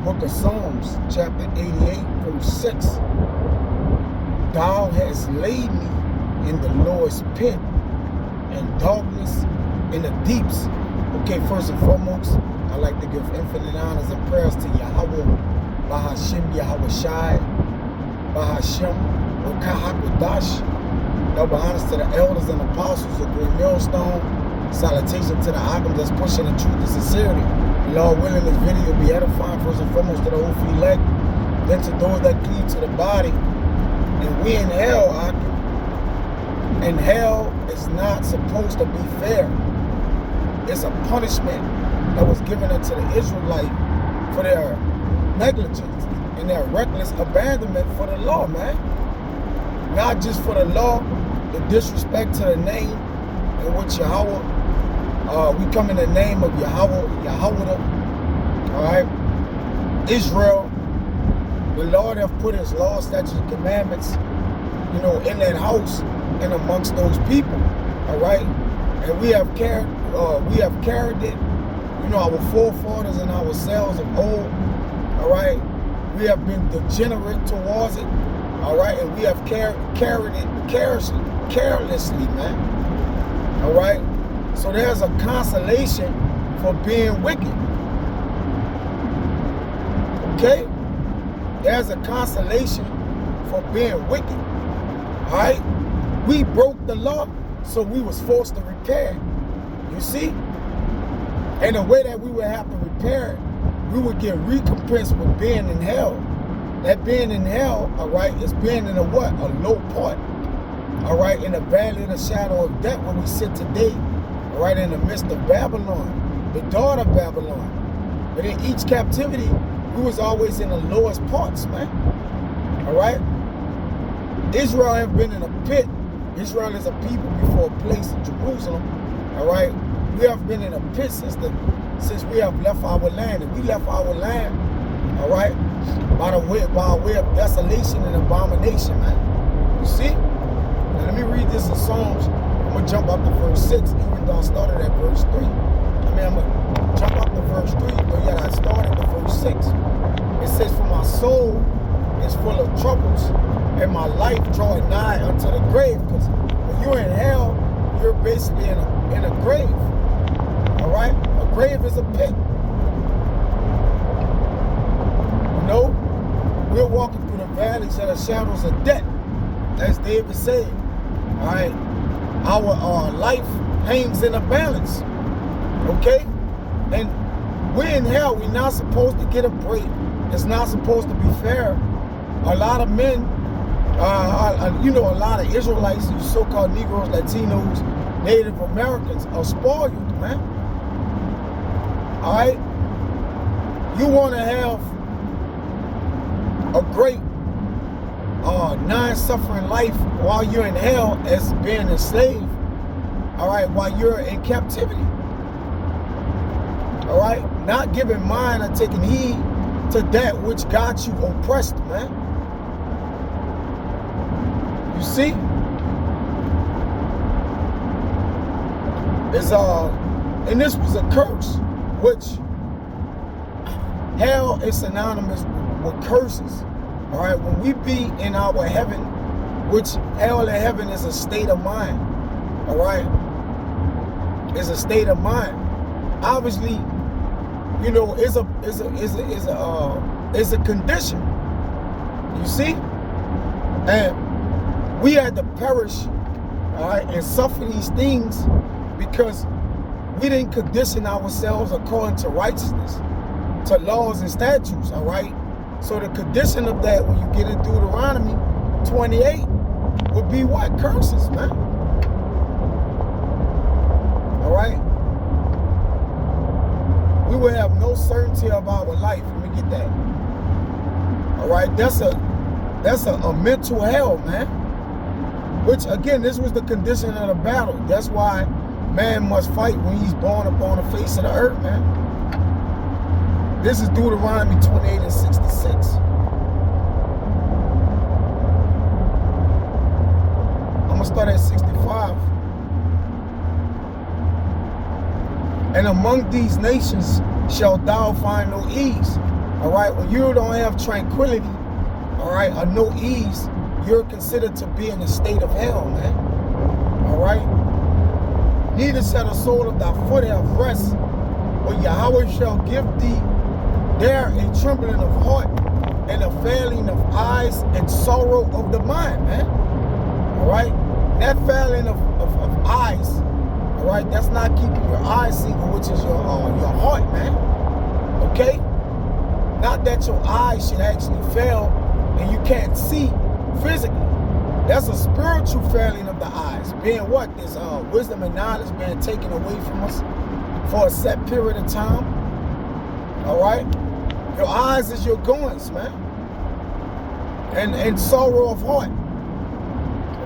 book of Psalms, chapter 88, verse 6. Thou hast laid me in the lowest pit, and darkness in the deeps. Okay, first and foremost, I'd like to give infinite honors and prayers to Yahweh, Bahashim Yahweh Shai, Bahashim, Okahakwadash. Double honors to the elders and apostles of Great Millstone. Salutation to the Agam that's pushing the truth and sincerity. Lord willing, this video will be edifying first and foremost to the whole elect, then to those that cleave to the body. And we in hell, Agam. And hell is not supposed to be fair. It's a punishment that was given unto the Israelite for their negligence and their reckless abandonment for the law, man. Not just for the law, the disrespect to the name in which Yahweh, we come in the name of Yahweh, all right? Israel, the Lord have put his law, statutes, and commandments, in that house and amongst those people, all right? And we have carried it, our forefathers and ourselves of old, all right? We have been degenerate towards it, all right? And we have carried it carelessly, man, all right? So there's a consolation for being wicked, okay? There's a consolation for being wicked, all right? We broke the law, so we was forced to repair it, you see? And the way that we would have to repair it, we would get recompensed with being in hell. That being in hell, all right, is being in a what? A low part, all right? In the valley of the shadow of death where we sit today, all right, in the midst of Babylon, the daughter of Babylon. But in each captivity, we was always in the lowest parts, man, all right? Israel have been in a pit. Israel is a people before a place in Jerusalem, all right? We have been in a pit since we have left our land. And we left our land, all right, by way of desolation and abomination, man. You see? Now let me read this in Psalms. I'm going to jump up to verse 6, even though I started at verse 3. I'm going to jump up to verse 3, but yet I started at verse 6. It says, for my soul is full of troubles, and my life drawing nigh unto the grave. Because when you're in hell, you're basically in a grave. All right? A grave is a pit. We're walking through the valleys of the shadows of death, as David said. All right? Our life hangs in a balance. Okay? And we're in hell. We're not supposed to get a break. It's not supposed to be fair. A lot of men, a lot of Israelites, so-called Negroes, Latinos, Native Americans are spoiled, man. All right? You want to have a great non-suffering life while you're in hell as being enslaved, all right, while you're in captivity, all right? Not giving mind or taking heed to that which got you oppressed, man. You see? And this was a curse, which hell is synonymous with curses, all right? When we be in our heaven, which hell and heaven is a state of mind, all right? It's a state of mind. Obviously, it's a condition. You see? And we had to perish, all right, and suffer these things because we didn't condition ourselves according to righteousness, to laws and statutes, all right? So the condition of that, when you get in Deuteronomy 28, would be what? Curses, man. All right? We will have no certainty of our life. Let me get that. All right? That's a mental hell, man. Which, again, this was the condition of the battle. That's why man must fight when he's born upon the face of the earth, man. This is Deuteronomy 28 and 66. I'm going to start at 65. And among these nations shalt thou find no ease. All right, when you don't have tranquility, all right, or no ease, you're considered to be in a state of hell, man. All right. Neither shall the sole of thy foot have rest, but Yahweh shall give thee there a trembling of heart and a failing of eyes and sorrow of the mind, man. All right. That failing of eyes, all right, that's not keeping your eyes single, which is your heart, man. Okay. Not that your eyes should actually fail and you can't see physically. That's a spiritual failing of the eyes. Being what? This wisdom and knowledge being taken away from us for a set period of time. All right? Your eyes is your goings, man. And sorrow of heart.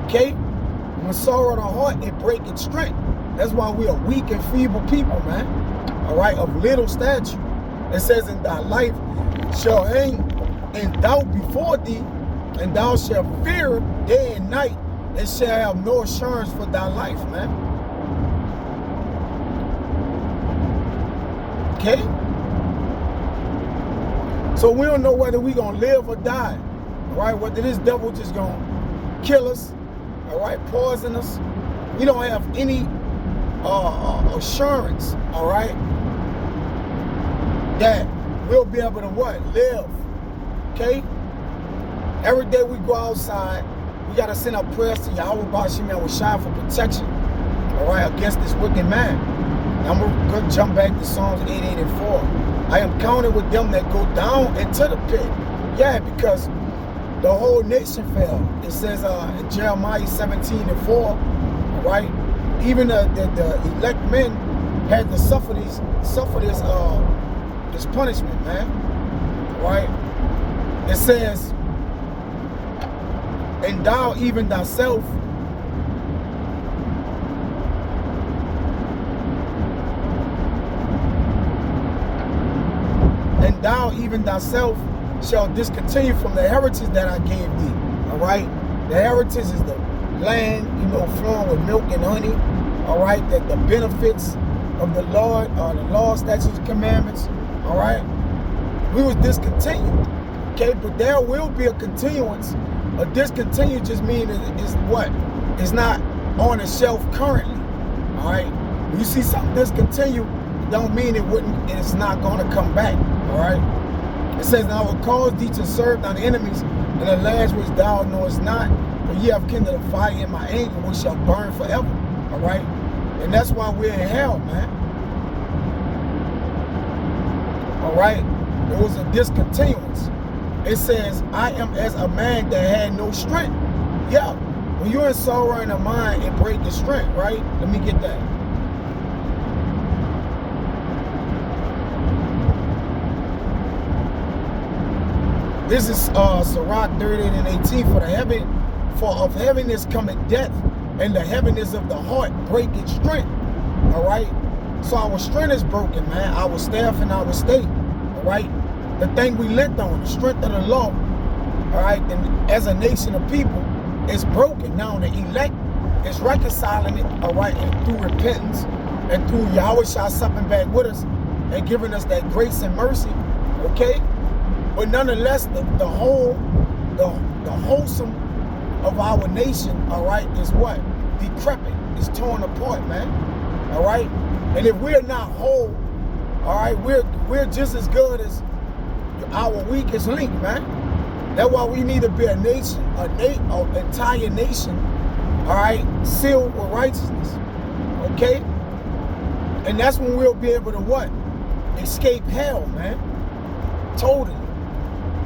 Okay? When sorrow of the heart, it breaketh strength. That's why we are weak and feeble people, man. All right? Of little stature. It says, in thy life shall hang in doubt before thee, and thou shalt fear day and night, and shall have no assurance for thy life, man. Okay? So we don't know whether we're going to live or die. All right? Whether this devil just going to kill us, all right, poison us. We don't have any assurance, all right, that we'll be able to what? Live. Okay? Every day we go outside, we got to send up prayers to Yahweh Bashim and Washai for protection, all right, against this wicked man. Now I'm going to jump back to Psalms 88 and 4. I am counted with them that go down into the pit. Yeah, because the whole nation fell. It says in Jeremiah 17 and 4, all right, even the elect men had to suffer this punishment, man. All right? It says, and thou even thyself shall discontinue from the heritage that I gave thee. All right? The heritage is the land, you know, flowing with milk and honey. All right? That the benefits of the Lord are the law, statutes, commandments. All right? We was discontinued. Okay? But there will be a continuance. A discontinue just means is what? It's not on the shelf currently. All right? When you see something discontinue, it don't mean it's not going to come back. All right? It says, and I will cause thee to serve thine enemies in the lands which thou knowest not, for ye have kindled a fire in my anger, which shall burn forever. All right? And that's why we're in hell, man. All right? There was a discontinuance. It says, I am as a man that had no strength. Yeah, when you're in sorrow in the mind, it breaks your strength, right? Let me get that. This is Sirach 38 and 18. For of heaviness cometh death, and the heaviness of the heart breaketh strength. All right? So our strength is broken, man. Our staff and our state. All right? The thing we lived on, the strength of the law, all right, and as a nation of people, is broken. Now the elect is reconciling it, all right, and through repentance and through Yahweh Shah supping back with us and giving us that grace and mercy, okay? But nonetheless, the wholesome of our nation, all right, is what? Decrepit. It's torn apart, man. All right? And if we're not whole, all right, we're just as good as our weakest link, man. That's why we need to be a nation, an entire nation, all right, sealed with righteousness, okay? And that's when we'll be able to what? Escape hell, man. Totally.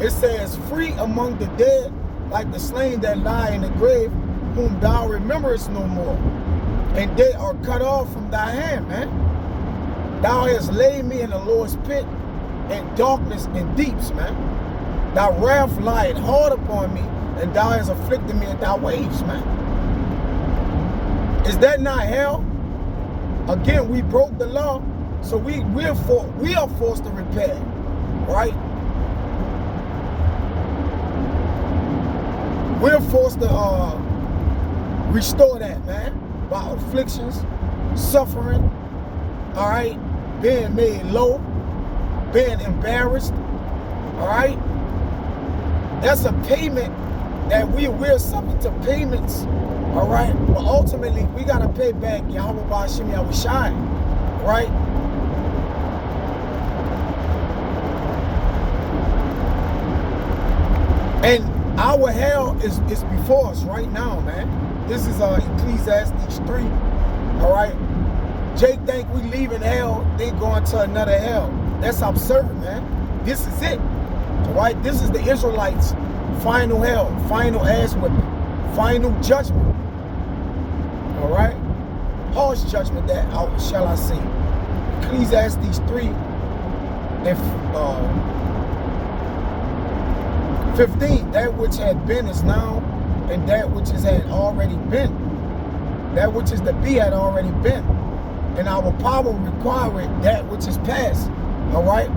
It says, free among the dead, like the slain that lie in the grave, whom thou rememberest no more. And they are cut off from thy hand, man. Thou hast laid me in the Lord's pit, and darkness and deeps, man. Thy wrath lieth hard upon me, and thou hast afflicted me in thy waves, man. Is that not hell? Again, we broke the law, so we are forced to repair, right? We're forced to restore that, man, by afflictions, suffering, all right, being made low, being embarrassed, All right? That's a payment that we're subject to payments. All right? But ultimately, we got to pay back Yahweh Ba'ashim Yahushai. Right? And our hell is before us right now, man. This is Ecclesiastes 3. All right? Jake think we leaving hell, then going to another hell. That's absurd, man. This is it. All right? This is the Israelites' final hell, final ass whipping, final judgment. All right? Harsh judgment, that shall I say. Ecclesiastes 3 and 15. That which had been is now, and that which had already been. That which is to be had already been. And our power requireth that which is past. All right?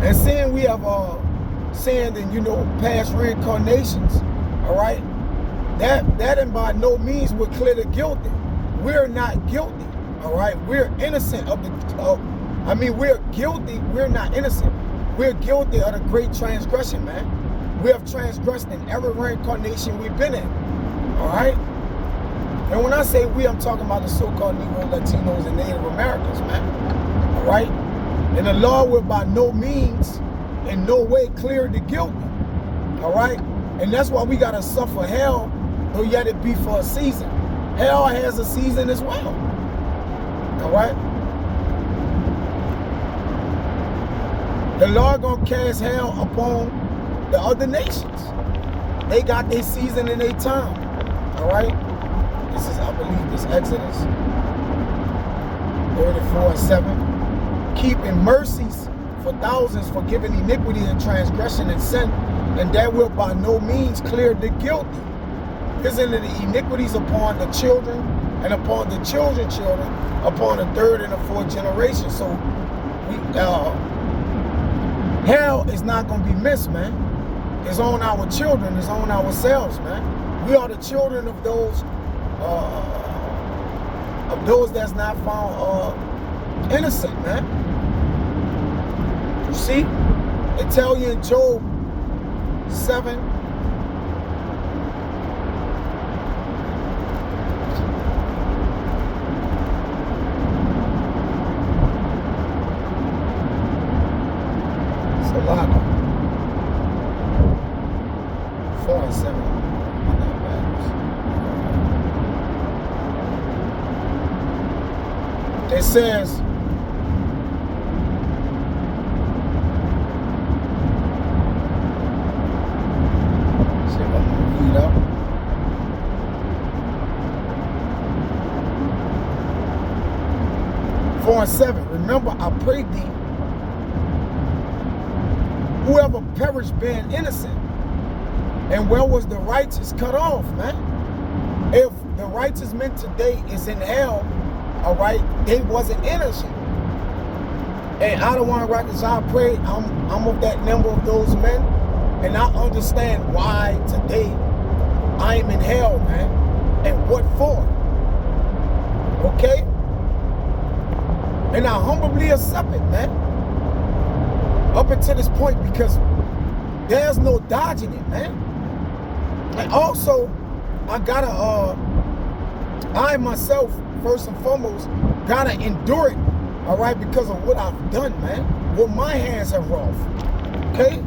And seeing we have sinned and, past reincarnations, all right? That and by no means would clear the guilty. We're not guilty, all right? We're innocent of we're guilty, we're not innocent. We're guilty of the great transgression, man. We have transgressed in every reincarnation we've been in, all right? And when I say we, I'm talking about the so-called Negro, Latinos, and Native Americans, man, all right? And the law will by no means, in no way, clear the guilty, all right? And that's why we got to suffer hell, though yet it be for a season. Hell has a season as well, all right? The Lord gonna cast hell upon the other nations. They got their season and their time, all right? This is, I believe, this Exodus 34:7. Keeping mercies for thousands, forgiving iniquity and transgression and sin, and that will by no means clear the guilty. Visiting the iniquities upon the children and upon the children's children, upon the third and the fourth generation. So hell is not going to be missed, man. It's on our children. It's on ourselves, man. We are the children of those that's not found innocent, man. You see? It tell you in Job 7. It's a lot. 4 and 7. It says, see if I can read up. Four and 7. Remember, I pray thee, whoever perished being innocent, and where was the righteous cut off, man? If the righteous men today is in hell, all right, they wasn't innocent. And I don't want to reconcile. I pray I'm of that number of those men, and I understand why today I am in hell, man, and what for, okay? And I humbly accept it, man, up until this point, because there's no dodging it, man. And also, I myself, first and foremost, gotta endure it, all right, because of what I've done, man. What my hands have wrought, okay?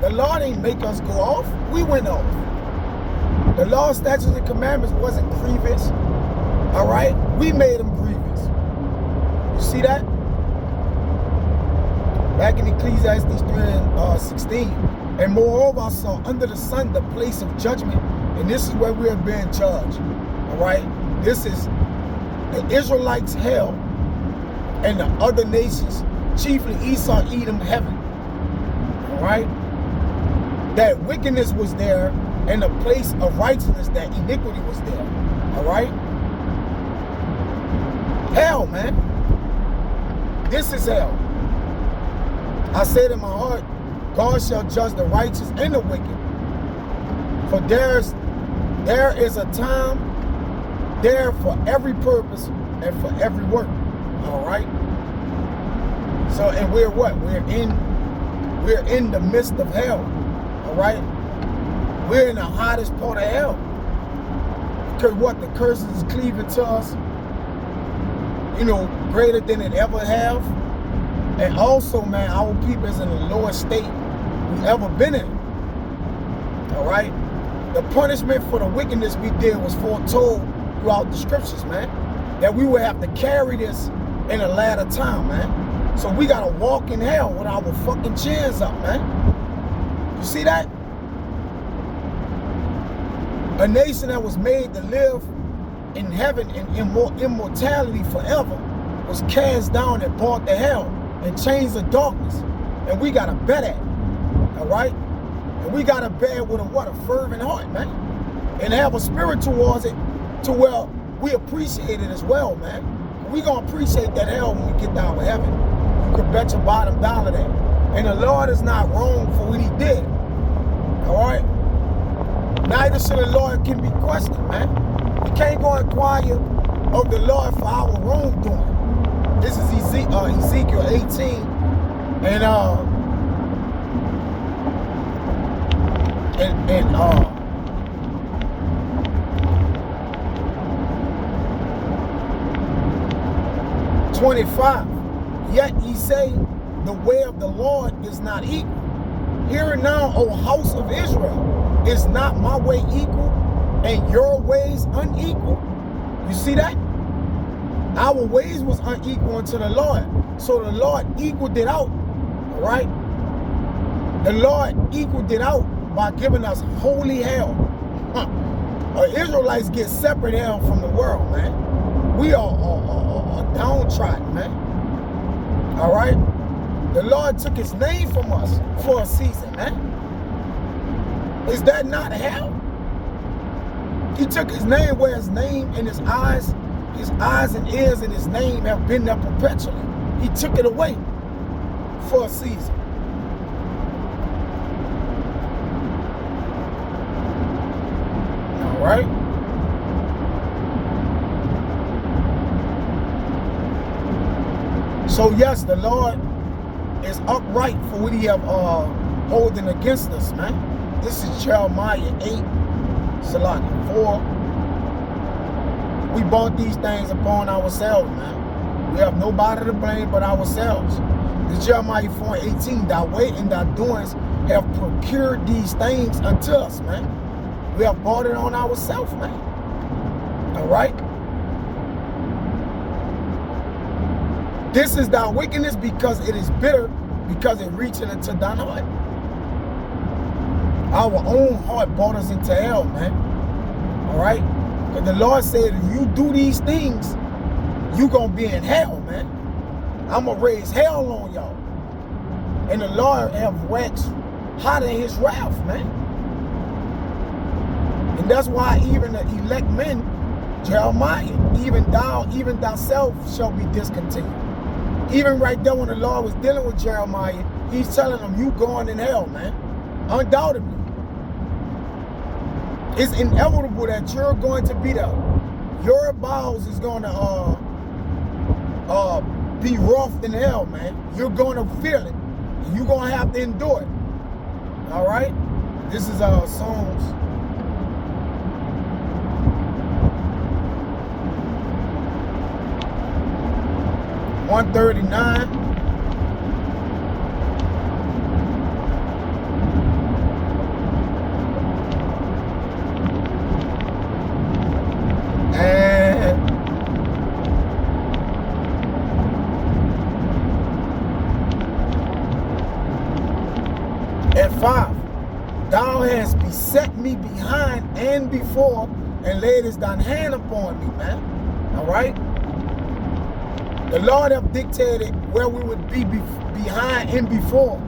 The law didn't make us go off. We went off. The law, statutes, and commandments wasn't grievous, all right? We made them grievous. You see that? Back in Ecclesiastes 3:16. And moreover, I saw under the sun the place of judgment, and this is where we are being judged, all right? This is the Israelites' hell and the other nations, chiefly Esau, Edom, heaven, all right? That wickedness was there, and the place of righteousness, that iniquity was there, all right? Hell, man. This is hell. I said in my heart, God shall judge the righteous and the wicked. For there is a time there for every purpose and for every work. All right. So, and we're what? We're We're in the midst of hell, all right? We're in the hottest part of hell. Because what? The curses is cleaving to us, you know, greater than it ever have. And also, man, our people is in the lowest state we've ever been in, all right? The punishment for the wickedness we did was foretold throughout the scriptures, man, that we would have to carry this in a latter time, man. So we got to walk in hell with our fucking chins up, man. You see that? A nation that was made to live in heaven and immortality forever was cast down and brought to hell and chains of darkness. And we got to bet at it, all right? And we got to bear with a fervent heart, man. And have a spirit towards it to where we appreciate it as well, man. We going to appreciate that hell when we get down to heaven. You can bet your bottom dollar that. And the Lord is not wrong for what he did, all right? Neither should the Lord can be questioned, man. We can't go inquire of the Lord for our wrongdoing. This is Ezekiel 18 and 25. Yet ye say, the way of the Lord is not equal. Hear it now, O house of Israel. Is not my way equal and your ways unequal? You see that? Our ways was unequal unto the Lord. So the Lord equaled it out, all right? The Lord equaled it out by giving us holy hell. Israelites get separate hell from the world, man. We are downtrodden, man. All right? The Lord took his name from us for a season, man. Is that not hell? He took his name where his name and his eyes and ears and his name have been there perpetually. He took it away for a season. All right? So yes, the Lord is upright for what he have holding against us, man. This is Jeremiah 8, Salaki 4. We bought these things upon ourselves, man. We have nobody to blame but ourselves. This Jeremiah 4:18, thy way and thy doings have procured these things unto us, man. We have bought it on ourselves, man. All right? This is thy wickedness because it is bitter, because it reacheth into thine heart. Our own heart brought us into hell, man. All right? Because the Lord said, if you do these things, you going to be in hell, man. I'm going to raise hell on y'all. And the Lord have waxed hot in his wrath, man. And that's why even the elect men, Jeremiah, even thyself shall be discontinued. Even right there when the Lord was dealing with Jeremiah, he's telling them, you going in hell, man. Undoubtedly. It's inevitable that you're going to be there. Your bowels is going to be rough in hell, man. You're going to feel it. You're going to have to endure it. All right? This is Psalms 139. And 5, thou hast beset me behind and before, and laidest thine hand upon me, man. All right? The Lord have dictated where we would be behind and before.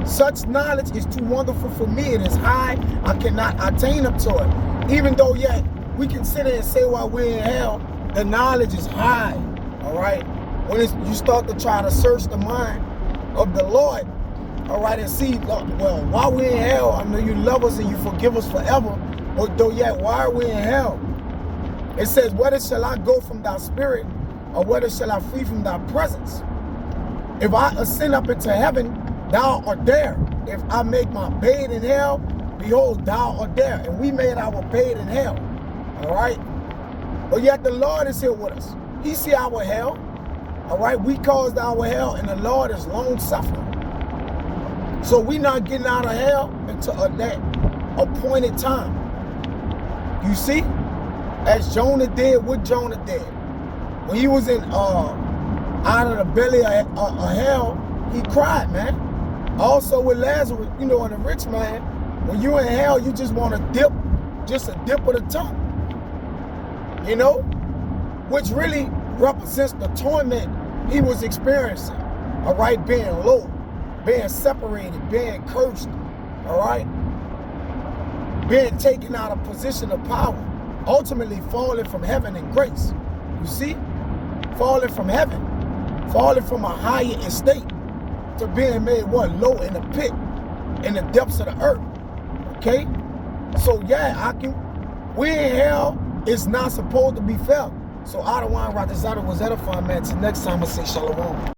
Such knowledge is too wonderful for me. It is high. I cannot attain up to it. Even though yet we can sit there and say while we're in hell, the knowledge is high. All right? When you start to try to search the mind of the Lord, all right, and see, well, while we're in hell, I know you love us and you forgive us forever, but though yet, why are we in hell? It says, whether shall I go from thy spirit, or whether shall I flee from thy presence? If I ascend up into heaven, thou art there. If I make my bed in hell, behold, thou art there. And we made our bed in hell. All right? But yet the Lord is here with us. He see our hell. All right? We caused our hell, and the Lord is long-suffering. So we not getting out of hell until that appointed time. You see? As Jonah did, what Jonah did. When he was in out of the belly of hell, he cried, man. Also with Lazarus, you know, and the rich man, when you're in hell, you just want to dip, just a dip of the tongue. You know? Which really represents the torment he was experiencing. All right? Being low, being separated, being cursed. All right? Being taken out of position of power. Ultimately falling from heaven in grace. You see? Falling from heaven. Falling from a higher estate to being made what? Low in the pit, in the depths of the earth. Okay? So yeah, we in hell, it's not supposed to be felt. So Adawan Ratazada was edifying, man. Till next time I say shalom.